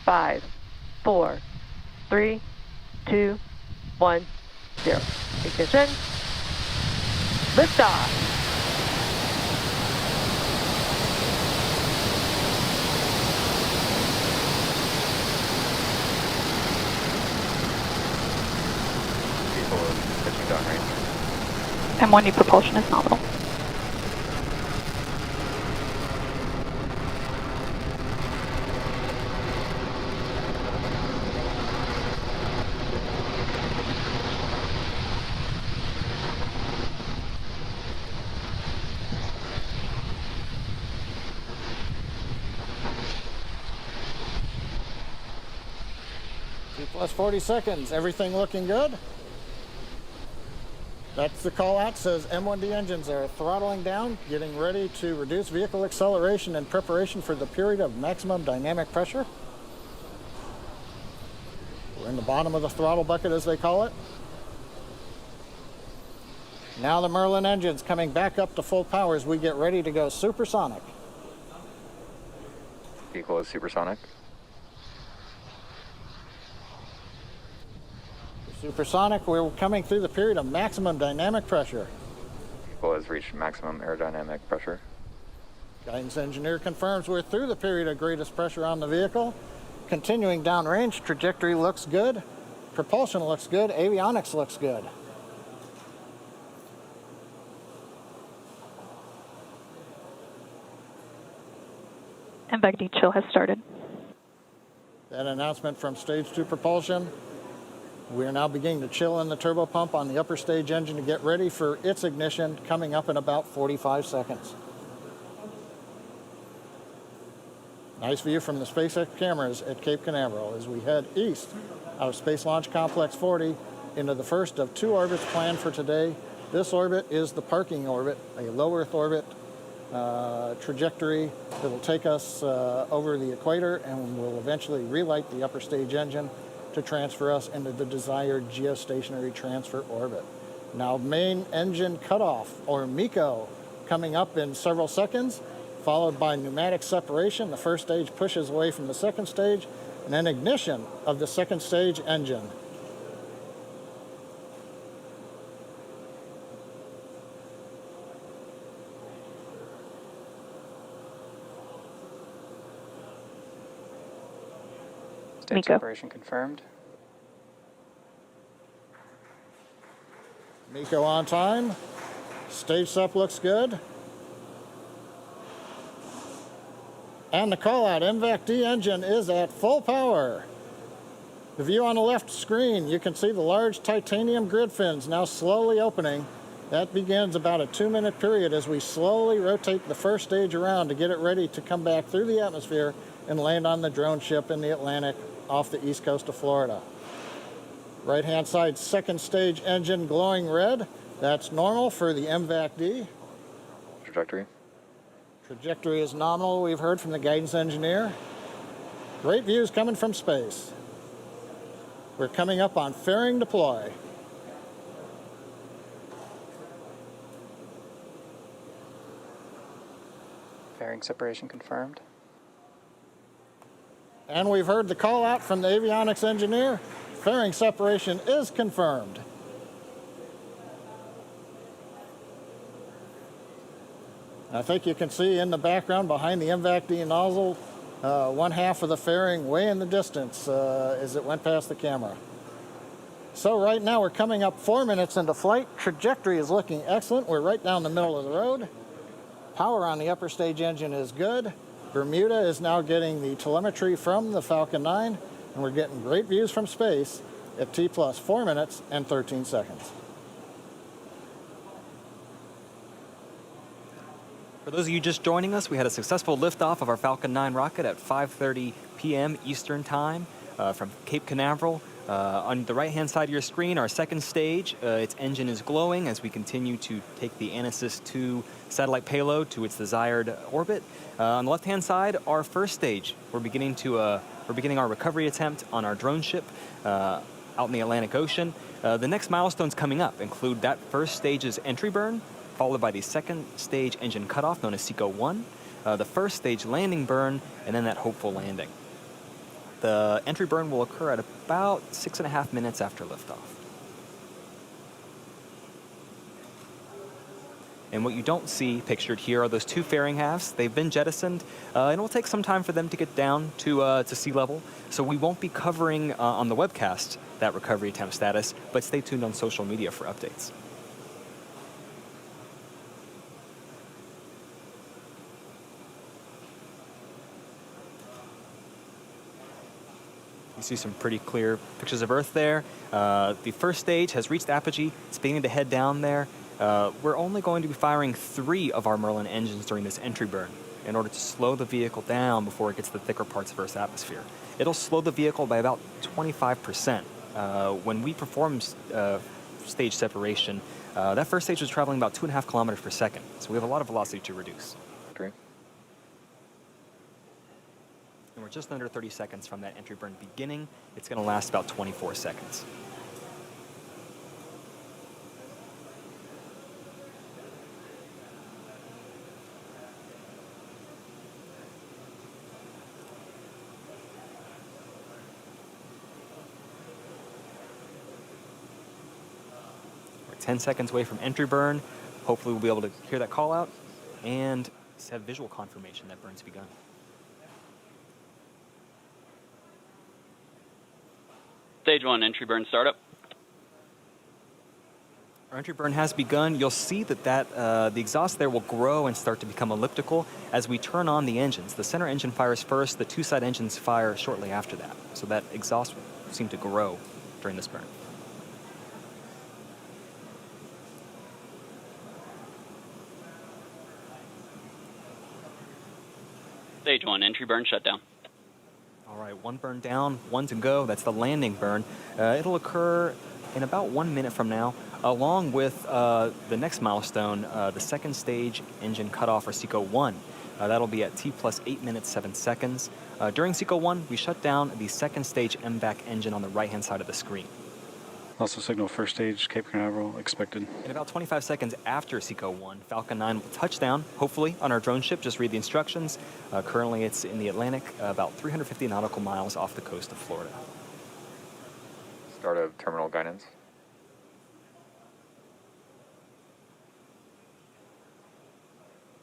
5, 4, 3, 2, 1, 0. Ignition. Liftoff. M1D propulsion is nominal. Plus 40 seconds, everything looking good? That's the call out, says M1D engines are throttling down, getting ready to reduce vehicle acceleration in preparation for the period of maximum dynamic pressure. We're in the bottom of the throttle bucket, as they call it. Now the Merlin engine's coming back up to full power as we get ready to go supersonic. Vehicle is supersonic. Supersonic, we're coming through the period of maximum dynamic pressure. Vehicle has reached maximum aerodynamic pressure. Guidance engineer confirms we're through the period of greatest pressure on the vehicle. Continuing downrange, trajectory looks good, propulsion looks good, avionics looks good. MVAC-D chill has started. That announcement from stage 2 propulsion. We are now beginning to chill in the turbo pump on the upper stage engine to get ready for its ignition coming up in about 45 seconds. Nice view from the SpaceX cameras at Cape Canaveral as we head east out of Space Launch Complex 40 into the first of 2 orbits planned for today. This orbit is the parking orbit, a low Earth orbit trajectory that will take us over the equator and will eventually relight the upper stage engine to transfer us into the desired geostationary transfer orbit. Now main engine cutoff, or MECO, coming up in several seconds, followed by pneumatic separation. The first stage pushes away from the second stage, and then ignition of the second stage engine. Stage separation confirmed. MECO on time. Stage sep looks good. And the call out, MVAC-D engine is at full power. The view on the left screen, you can see the large titanium grid fins now slowly opening. That begins about a 2-minute period as we slowly rotate the first stage around to get it ready to come back through the atmosphere and land on the drone ship in the Atlantic off the east coast of Florida. Right-hand side, second stage engine glowing red. That's normal for the MVAC-D. Trajectory. Trajectory is nominal, we've heard from the guidance engineer. Great views coming from space. We're coming up on fairing deploy. Fairing separation confirmed. And we've heard the call out from the avionics engineer. Fairing separation is confirmed. I think you can see in the background behind the MVAC-D nozzle, one half of the fairing way in the distance as it went past the camera. So right now we're coming up 4 minutes into flight. Trajectory is looking excellent. We're right down the middle of the road. Power on the upper stage engine is good. Bermuda is now getting the telemetry from the Falcon 9, and we're getting great views from space at T plus 4 minutes and 13 seconds. For those of you just joining us, we had a successful liftoff of our Falcon 9 rocket at 5:30 p.m. Eastern Time from Cape Canaveral. On the right-hand side of your screen, our second stage, its engine is glowing as we continue to take the Anasis-II satellite payload to its desired orbit. On the left-hand side, our first stage. We're beginning our recovery attempt on our drone ship out in the Atlantic Ocean. The next milestones coming up include that first stage's entry burn, followed by the second stage engine cutoff, known as SECO 1, the first stage landing burn, and then that hopeful landing. The entry burn will occur at about 6.5 minutes after liftoff. And what you don't see pictured here are those two fairing halves. They've been jettisoned, and it will take some time for them to get down to sea level. So we won't be covering on the webcast that recovery attempt status, but stay tuned on social media for updates. You see some pretty clear pictures of Earth there. The first stage has reached apogee. It's beginning to head down there. We're only going to be firing 3 of our Merlin engines during this entry burn in order to slow the vehicle down before it gets to the thicker parts of Earth's atmosphere. It'll slow the vehicle by about 25%. When we perform stage separation, that first stage was traveling about 2.5 kilometers per second. So we have a lot of velocity to reduce. Victory. And we're just under 30 seconds from that entry burn beginning. It's going to last about 24 seconds. We're 10 seconds away from entry burn. Hopefully we'll be able to hear that call out and have visual confirmation that burn's begun. Stage 1, entry burn startup. Our entry burn has begun. You'll see that, the exhaust there will grow and start to become elliptical as we turn on the engines. The center engine fires first, the 2 side engines fire shortly after that. So that exhaust will seem to grow during this burn. Stage 1, entry burn shutdown. All right, 1 burn down, 1 to go. That's the landing burn. It'll occur in about 1 minute from now, along with the next milestone, the second stage engine cutoff, or SECO 1. That'll be at T plus 8 minutes, 7 seconds. During SECO 1, we shut down the second stage MVAC engine on the right-hand side of the screen. Also signal first stage, Cape Canaveral, expected. In about 25 seconds after SECO 1, Falcon 9 will touch down, hopefully, on our drone ship. Just read the instructions. Currently, it's in the Atlantic, about 350 nautical miles off the coast of Florida. Start of terminal guidance.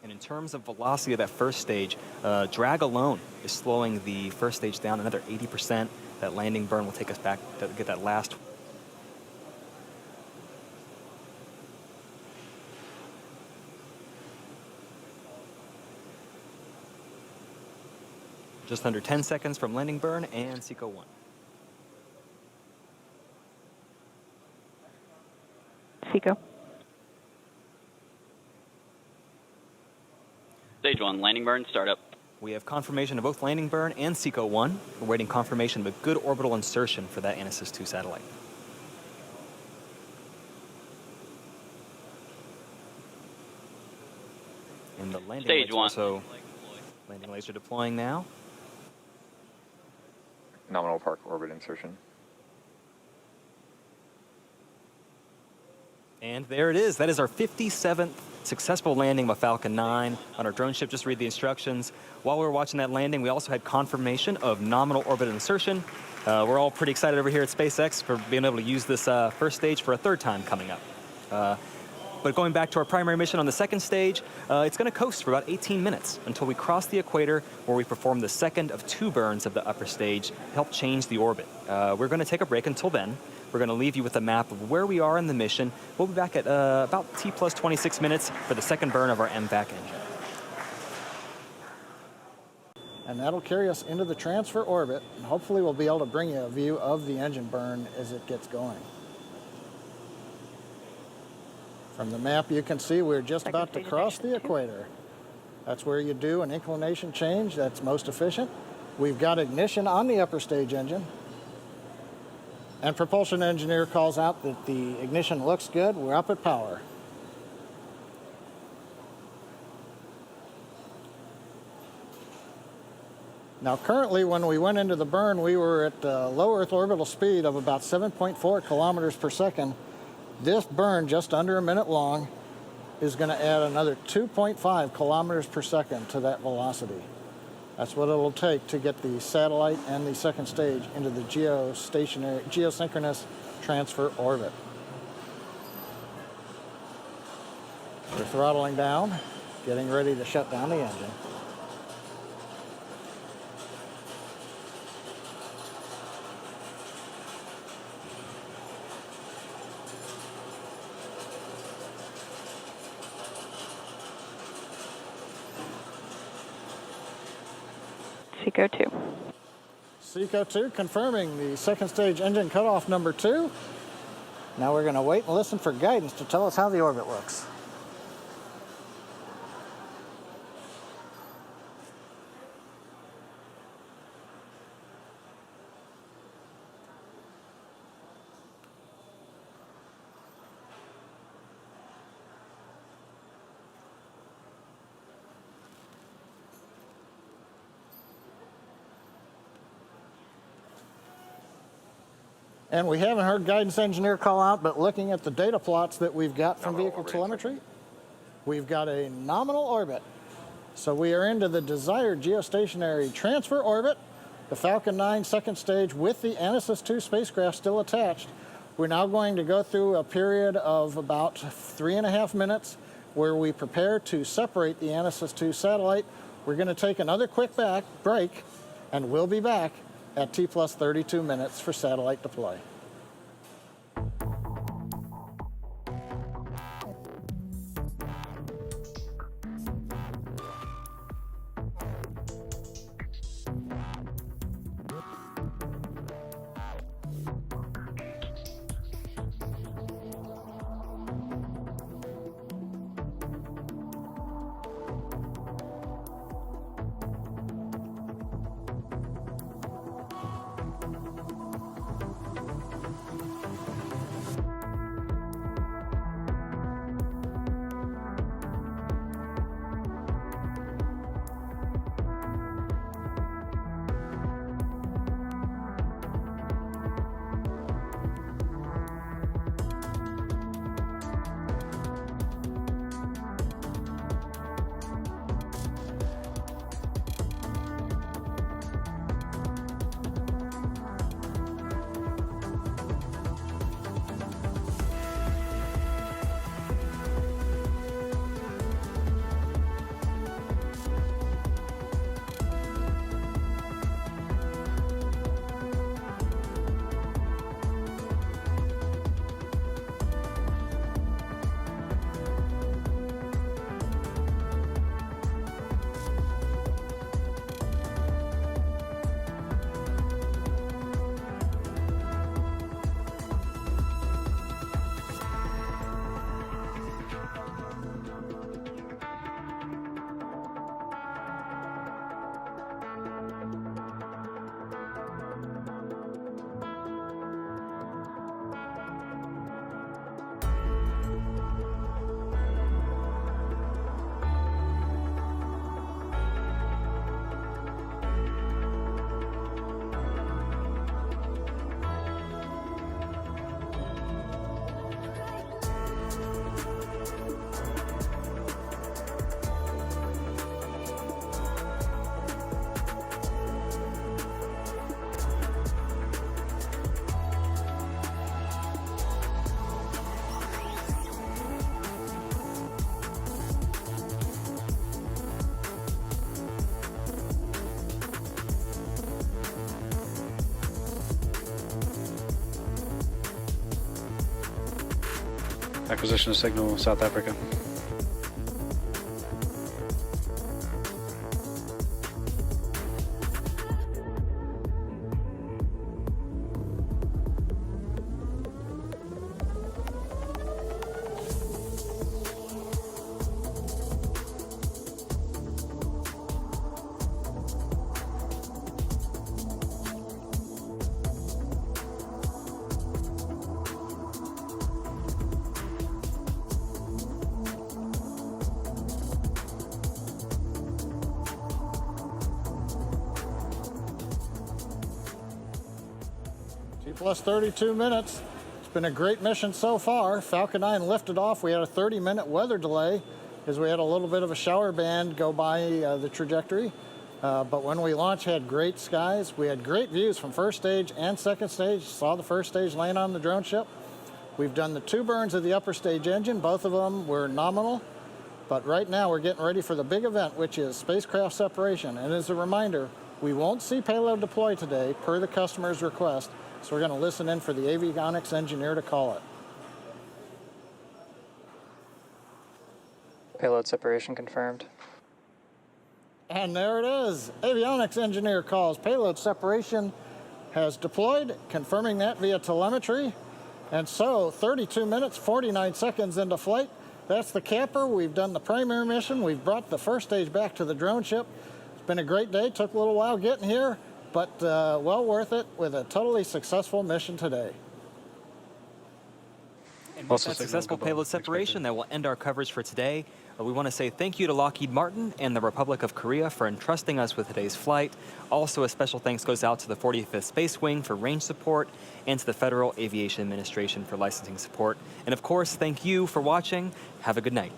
And in terms of velocity of that first stage, drag alone is slowing the first stage down another 80%. That landing burn will take us back to get that last. Just under 10 seconds from landing burn and SECO 1. SECO. Stage 1, landing burn startup. We have confirmation of both landing burn and SECO 1. We're waiting confirmation of a good orbital insertion for that Anasis-II satellite. And the landing Stage laser 1. also landing laser deploying now. Nominal park orbit insertion. And there it is. That is our 57th successful landing of Falcon 9 on our drone ship. Just read the instructions. While we were watching that landing, we also had confirmation of nominal orbit insertion. We're all pretty excited over here at SpaceX for being able to use this first stage for a 3rd time coming up. But going back to our primary mission on the second stage, it's going to coast for about 18 minutes until we cross the equator, where we perform the second of 2 burns of the upper stage to help change the orbit. We're going to take a break until then. We're going to leave you with a map of where we are in the mission. We'll be back at about T plus 26 minutes for the second burn of our MVAC engine. And that'll carry us into the transfer orbit, and hopefully we'll be able to bring you a view of the engine burn as it gets going. From the map, you can see we're just about to cross the equator. That's where you do an inclination change that's most efficient. We've got ignition on the upper stage engine. And propulsion engineer calls out that the ignition looks good. We're up at power. Now currently, when we went into the burn, we were at low Earth orbital speed of about 7.4 kilometers per second. This burn, just under a minute long, is going to add another 2.5 kilometers per second to that velocity. That's what it'll take to get the satellite and the second stage into the geosynchronous transfer orbit. We're throttling down, getting ready to shut down the engine. Seco 2. Seco 2 confirming the second stage engine cutoff number 2. Now we're going to wait and listen for guidance to tell us how the orbit looks. And we haven't heard guidance engineer call out, but looking at the data plots that we've got from Nominal vehicle orbiting telemetry, we've got a nominal orbit. So we are into the desired geostationary transfer orbit, the Falcon 9 second stage with the Anasis-II spacecraft still attached. We're now going to go through a period of about 3.5 minutes where we prepare to separate the Anasis-II satellite. We're going to take another quick break, and we'll be back at T plus 32 minutes for satellite deploy. Acquisition of signal, South Africa. Plus 32 minutes. It's been a great mission so far. Falcon 9 lifted off. We had a 30-minute weather delay as we had a little bit of a shower band go by the trajectory. But when we launched, had great skies. We had great views from first stage and second stage. Saw the first stage land on the drone ship. We've done the 2 burns of the upper stage engine. Both of them were nominal. But right now we're getting ready for the big event, which is spacecraft separation. And as a reminder, we won't see payload deploy today per the customer's request. So we're going to listen in for the avionics engineer to call it. Payload separation confirmed. And there it is. Avionics engineer calls. Payload separation has deployed, confirming that via telemetry. And so 32 minutes, 49 seconds into flight. That's the camper. We've done the primary mission. We've brought the first stage back to the drone ship. It's been a great day. Took a little while getting here, but well worth it with a totally successful mission today. And with Also that signal successful go payload both separation, expected. that will end our coverage for today. We want to say thank you to Lockheed Martin and the Republic of Korea for entrusting us with today's flight. Also, a special thanks goes out to the 45th Space Wing for range support and to the Federal Aviation Administration for licensing support. And of course, thank you for watching. Have a good night.